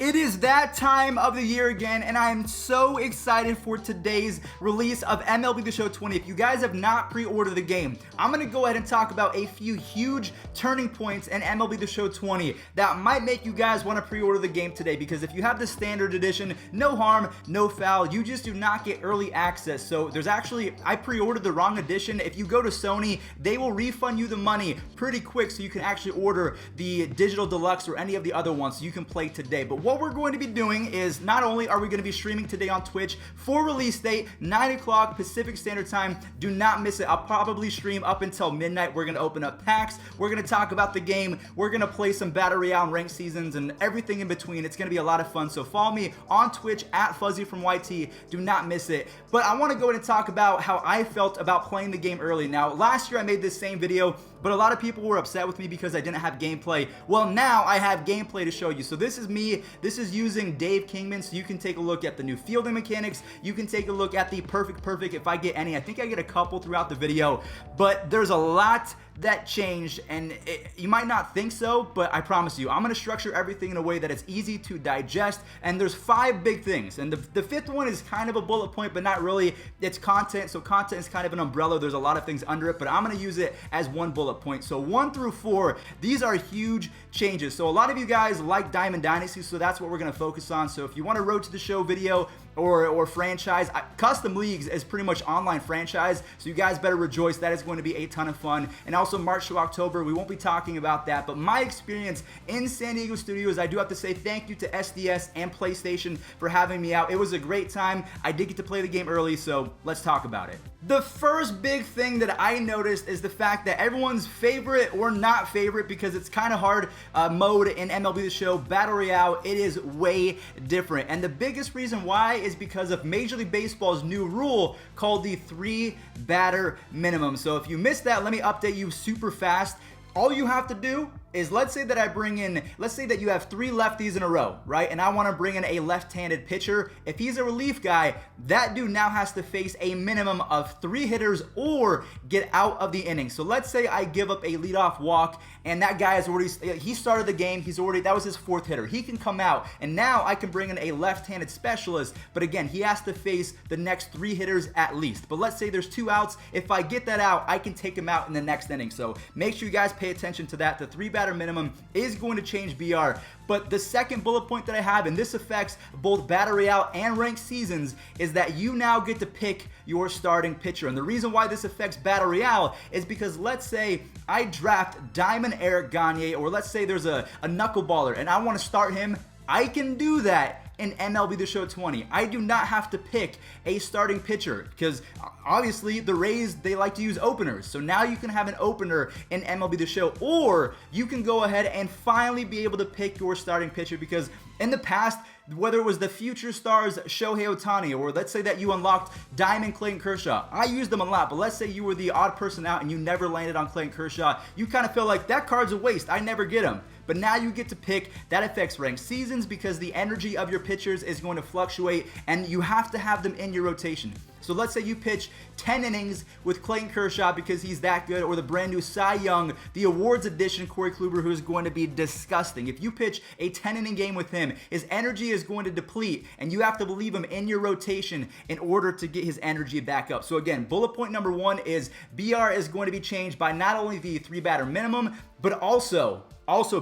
It is that time of the year again, and I am so excited for today's release of MLB The Show 20. If you guys have not pre-ordered the game, I'm going to go ahead and talk about a few huge turning points in MLB The Show 20 that might make you guys want to pre-order the game today, because if you have the standard edition, no harm, no foul, you just do not get early access. So there's actually, I pre-ordered the wrong edition. If you go to Sony, they will refund you the money pretty quick, so you can actually order the digital deluxe or any of the other ones so you can play today. But what we're going to be doing is, not only are we going to be streaming today on Twitch for release date, 9 o'clock Pacific Standard Time. Do not miss it. I'll probably stream up until midnight. We're going to open up packs. We're going to talk about the game. We're going to play some Battle Royale and ranked seasons and everything in between. It's going to be a lot of fun. So follow me on Twitch at Fuzzy from YT. Do not miss it. But I want to go ahead and talk about how I felt about playing the game early. Now, last year I made this same video, but a lot of people were upset with me because I didn't have gameplay. Well, now I have gameplay to show you. So this is me. This is using Dave Kingman, so you can take a look at the new fielding mechanics. You can take a look at the perfect if I get any. I think I get a couple throughout the video, but there's a lot that changed, and you might not think so, but I promise you, I'm going to structure everything in a way that it's easy to digest, and there's 5 big things, and the fifth one is kind of a bullet point, but not really. It's content, so content is kind of an umbrella. There's a lot of things under it, but I'm going to use it as one bullet point. So 1 through 4, these are huge changes. So a lot of you guys like Diamond Dynasty, so that's what we're going to focus on. So if you want a Road to the Show video or franchise, Custom Leagues is pretty much online franchise, so you guys better rejoice. That is going to be a ton of fun. And also March to October, we won't be talking about that, but my experience in San Diego studios, I do have to say thank you to SDS and PlayStation for having me out. It was a great time. I did get to play the game early, so let's talk about it. The first big thing that I noticed is the fact that everyone's favorite or not favorite, because it's kind of hard mode in MLB The Show, Battle Royale, it is way different. And the biggest reason why is because of Major League Baseball's new rule called the 3-batter minimum. So if you missed that, let me update you super fast. All you have to do is, let's say that let's say that you have 3 lefties in a row, right? And I want to bring in a left-handed pitcher. If he's a relief guy, that dude now has to face a minimum of 3 hitters or get out of the inning. So let's say I give up a leadoff walk, and that guy has already, he started the game, that was his 4th hitter. He can come out, and now I can bring in a left-handed specialist, but again, he has to face the next 3 hitters at least. But let's say there's 2 outs. If I get that out, I can take him out in the next inning. So make sure you guys pay attention to that. The 3-batter minimum is going to change BR. But the second bullet point that I have, and this affects both Battle Royale and ranked seasons, is that you now get to pick your starting pitcher. And the reason why this affects Battle Royale is because, let's say I draft Diamond Eric Gagne, or let's say there's a knuckleballer and I want to start him. I can do that in MLB The Show 20. I do not have to pick a starting pitcher, because obviously the Rays, they like to use openers. So now you can have an opener in MLB The Show, or you can go ahead and finally be able to pick your starting pitcher, because in the past, whether it was the future stars Shohei Ohtani, or let's say that you unlocked Diamond Clayton Kershaw, I used them a lot, but let's say you were the odd person out and you never landed on Clayton Kershaw, you kind of feel like that card's a waste, I never get him. But now you get to pick. That affects ranked seasons, because the energy of your pitchers is going to fluctuate, and you have to have them in your rotation. So let's say you pitch 10 innings with Clayton Kershaw because he's that good, or the brand new Cy Young, the awards edition Corey Kluber, who is going to be disgusting. If you pitch a 10-inning game with him, his energy is going to deplete, and you have to leave him in your rotation in order to get his energy back up. So again, bullet point number 1 is BR is going to be changed by not only the 3-batter minimum, but also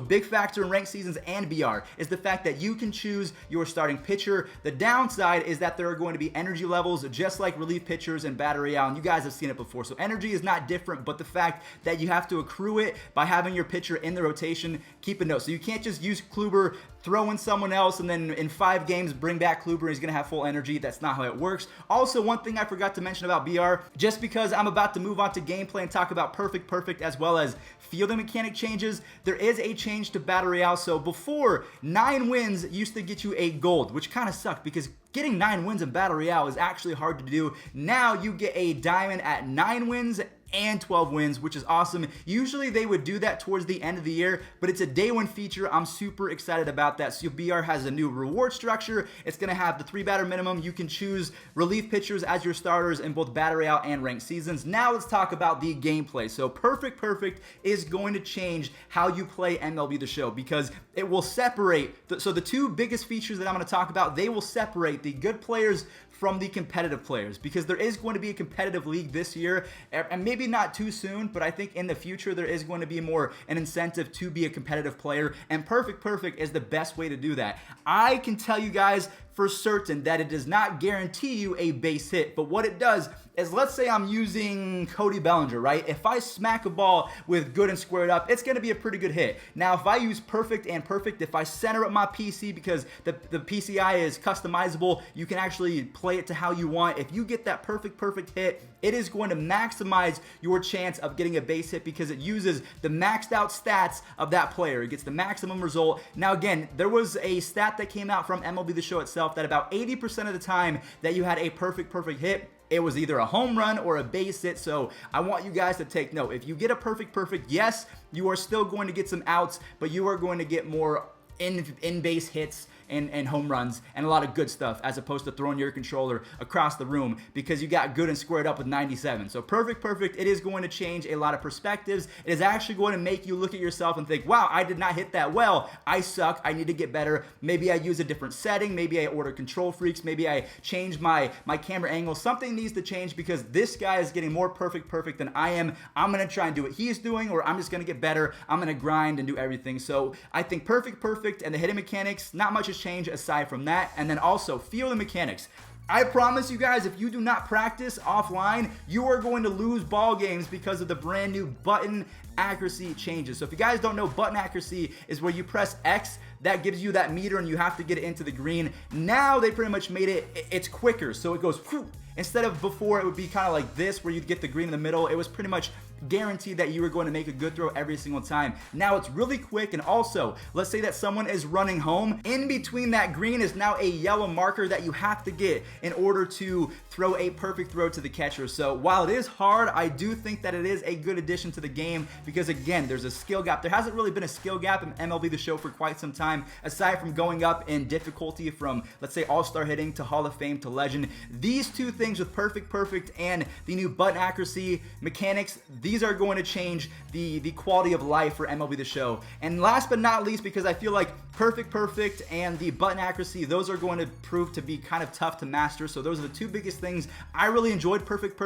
big factor in ranked seasons and BR is the fact that you can choose your starting pitcher. The downside is that there are going to be energy levels just like relief pitchers and Battle Royale, and you guys have seen it before. So energy is not different, but the fact that you have to accrue it by having your pitcher in the rotation, keep a note. So you can't just use Kluber, throw in someone else, and then in 5 games bring back Kluber and he's going to have full energy. That's not how it works. Also, one thing I forgot to mention about BR, just because I'm about to move on to gameplay and talk about perfect as well as fielding mechanic changes, there is a change to Battle Royale. So before, 9 wins used to get you a gold, which kind of sucked because getting 9 wins in Battle Royale is actually hard to do. Now you get a diamond at 9 wins and 12 wins, which is awesome. Usually they would do that towards the end of the year, but it's a day one feature. I'm super excited about that. So BR has a new reward structure. It's going to have the 3-batter minimum. You can choose relief pitchers as your starters in both battle royale and ranked seasons. Now let's talk about the gameplay. So Perfect is going to change how you play MLB The Show, because it will separate. So the two biggest features that I'm going to talk about, they will separate the good players from the competitive players, because there is going to be a competitive league this year, and maybe not too soon, but I think in the future there is going to be more an incentive to be a competitive player, and Perfect is the best way to do that. I can tell you guys for certain that it does not guarantee you a base hit, but what it does is, let's say I'm using Cody Bellinger, right? If I smack a ball with good and squared up, it's going to be a pretty good hit. Now, if I use Perfect, if I center up my PC, because the PCI is customizable, you can actually play it to how you want. If you get that perfect hit, it is going to maximize your chance of getting a base hit, because it uses the maxed out stats of that player. It gets the maximum result. Now, again, there was a stat that came out from MLB The Show itself that about 80% of the time that you had a perfect hit, it was either a home run or a base hit. So I want you guys to take note. If you get a perfect, yes, you are still going to get some outs, but you are going to get more in base hits and home runs and a lot of good stuff, as opposed to throwing your controller across the room, because you got good and squared up with 97. So Perfect, it is going to change a lot of perspectives. It is actually going to make you look at yourself and think, wow, I did not hit that well. I suck. I need to get better. Maybe I use a different setting. Maybe I order control freaks. Maybe I change my camera angle. Something needs to change, because this guy is getting more perfect than I am. I'm going to try and do what he's doing, or I'm just going to get better. I'm going to grind and do everything. So I think Perfect and the hitting mechanics, not much has changed aside from that. And then also fielding mechanics. I promise you guys, if you do not practice offline, you are going to lose ball games because of the brand new button accuracy changes. So if you guys don't know, button accuracy is where you press X, that gives you that meter, and you have to get it into the green. Now they pretty much made it's quicker. So it goes whew. Instead of before, it would be kind of like this, where you'd get the green in the middle. It was pretty much guaranteed that you were going to make a good throw every single time. Now it's really quick, and also, let's say that someone is running home. In between that green is now a yellow marker that you have to get in order to throw a perfect throw to the catcher. So while it is hard, I do think that it is a good addition to the game, because again, there's a skill gap. There hasn't really been a skill gap in MLB The Show for quite some time, aside from going up in difficulty from, let's say, all-star hitting to Hall of Fame to legend. These two things with Perfect and the new button accuracy mechanics, these are going to change the quality of life for MLB The Show. And last but not least, because I feel like Perfect and the button accuracy, those are going to prove to be kind of tough to master. So those are the two biggest things. I really enjoyed Perfect.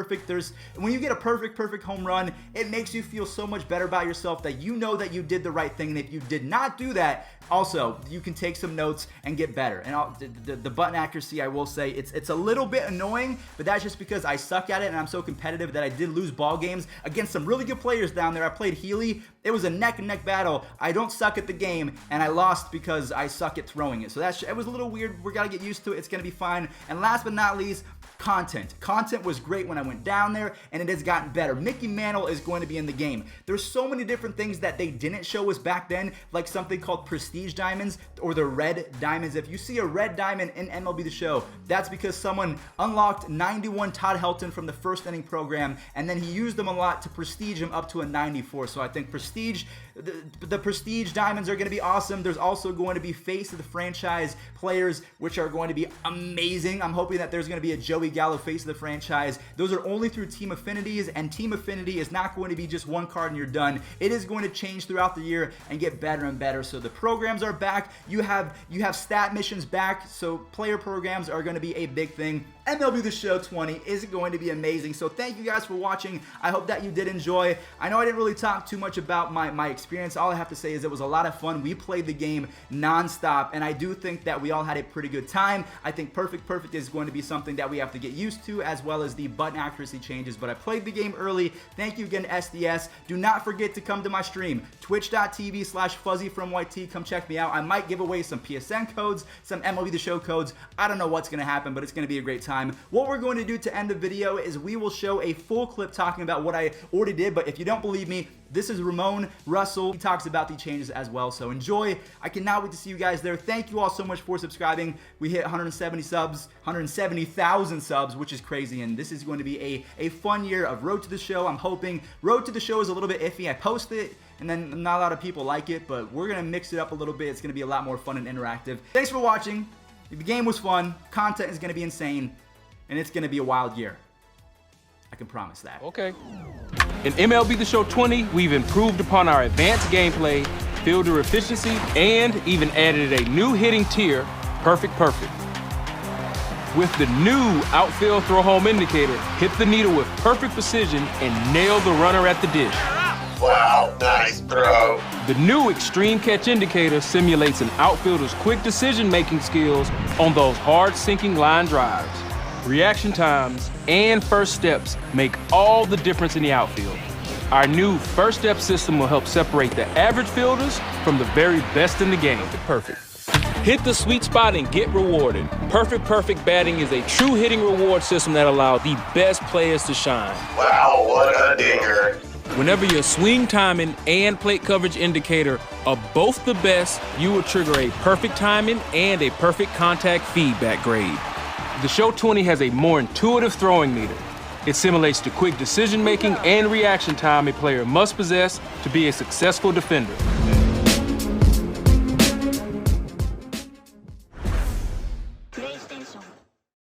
When you get a perfect home run, it makes you feel so much better about yourself, that you know that you did the right thing. And if you did not do that, also, you can take some notes and get better. And the button accuracy, I will say, it's a little bit annoying, but that's just because I suck at it, and I'm so competitive that I did lose ball games against some really good players down there. I played Healy. It was a neck-and-neck battle. I don't suck at the game, and I lost because I suck at throwing it. So it was a little weird. We got to get used to it. It's going to be fine. And last but not least, content. Content was great when I went down there, and it has gotten better. Mickey Mantle is going to be in the game. There's so many different things that they didn't show us back then, like something called Prestige Diamonds or the Red Diamonds. If you see a red diamond in MLB The Show, that's because someone unlocked 91 Todd Helton from the first inning program, and then he used them a lot to prestige him up to a 94. So I think the Prestige Diamonds are going to be awesome. There's also going to be face of the franchise players, which are going to be amazing. I'm hoping that there's going to be a Joey Gallo face of the franchise. Those are only through team affinities, and team affinity is not going to be just one card and you're done. It is going to change throughout the year and get better and better. So the programs are back. You have stat missions back. So player programs are going to be a big thing. MLB The Show 20 is going to be amazing. So thank you guys for watching. I hope that you did enjoy. I know I didn't really talk too much about my experience. All I have to say is it was a lot of fun. We played the game nonstop, and I do think that we all had a pretty good time. I think Perfect is going to be something that we have to get used to, as well as the button accuracy changes. But I played the game early. Thank you again to SDS. Do not forget to come to my stream, twitch.tv/fuzzyfromyt. Come check me out. I might give away some PSN codes, some MLB The Show codes. I don't know what's going to happen, but it's going to be a great time. time. What we're going to do to end the video is we will show a full clip talking about what I already did, but if you don't believe me, this is Ramon Russell. He talks about the changes as well, so enjoy. I cannot wait to see you guys there. Thank you all so much for subscribing. We hit 170,000 subs, which is crazy, and this is going to be a fun year of Road to the Show. I'm hoping. Road to the Show is a little bit iffy. I post it, and then not a lot of people like it, but we're going to mix it up a little bit. It's going to be a lot more fun and interactive. Thanks for watching. The game was fun. Content is going to be insane, and it's going to be a wild year. I can promise that. Okay. In MLB The Show 20, we've improved upon our advanced gameplay, fielder efficiency, and even added a new hitting tier, Perfect. With the new outfield throw home indicator, hit the needle with perfect precision and nail the runner at the dish. Wow, nice throw. The new extreme catch indicator simulates an outfielder's quick decision-making skills on those hard-sinking line drives. Reaction times and first steps make all the difference in the outfield. Our new first step system will help separate the average fielders from the very best in the game. Perfect. Hit the sweet spot and get rewarded. Perfect batting is a true hitting reward system that allows the best players to shine. Wow, what a digger. Whenever your swing timing and plate coverage indicator are both the best, you will trigger a perfect timing and a perfect contact feedback grade. The Show 20 has a more intuitive throwing meter. It simulates the quick decision-making and reaction time a player must possess to be a successful defender. PlayStation